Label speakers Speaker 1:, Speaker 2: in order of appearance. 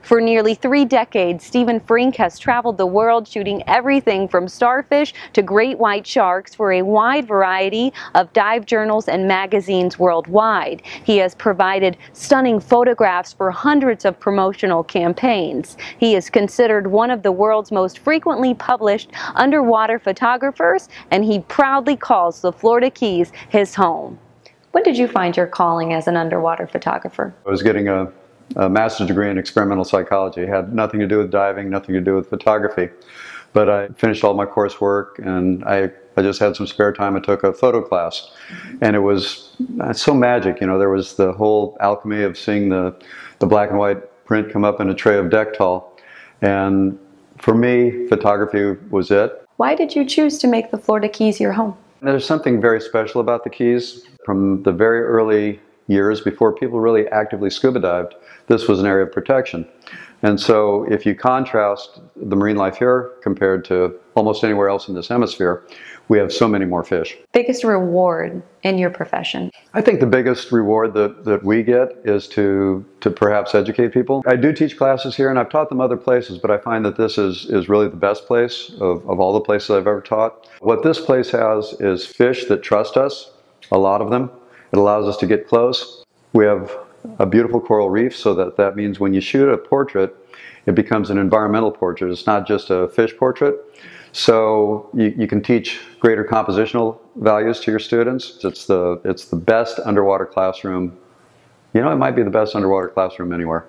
Speaker 1: For nearly 3 decades, Stephen Frink has traveled the world shooting everything from starfish to great white sharks for a wide variety of dive journals and magazines worldwide. He has provided stunning photographs for hundreds of promotional campaigns. He is considered one of the world's most frequently published underwater photographers, and he proudly calls the Florida Keys his home. When did you find your calling as an underwater photographer?
Speaker 2: I was getting a master's degree in experimental psychology. It had nothing to do with diving, nothing to do with photography. But I finished all my coursework, and I just had some spare time. I took a photo class, and it was so magic. You know, there was the whole alchemy of seeing the black and white print come up in a tray of Dectal. And for me, photography was it.
Speaker 1: Why did you choose to make the Florida Keys your home?
Speaker 2: There's something very special about the Keys. From the very early years, before people really actively scuba dived, this was an area of protection. And so if you contrast the marine life here compared to almost anywhere else in this hemisphere, we have so many more fish.
Speaker 1: Biggest reward in your profession?
Speaker 2: I think the biggest reward that we get is to perhaps educate people. I do teach classes here, and I've taught them other places, but I find that this is really the best place of all the places I've ever taught. What this place has is fish that trust us, a lot of them. It allows us to get close. We have a beautiful coral reef, so that means when you shoot a portrait, it becomes an environmental portrait. It's not just a fish portrait. So you can teach greater compositional values to your students. It's the best underwater classroom. You know, it might be the best underwater classroom anywhere.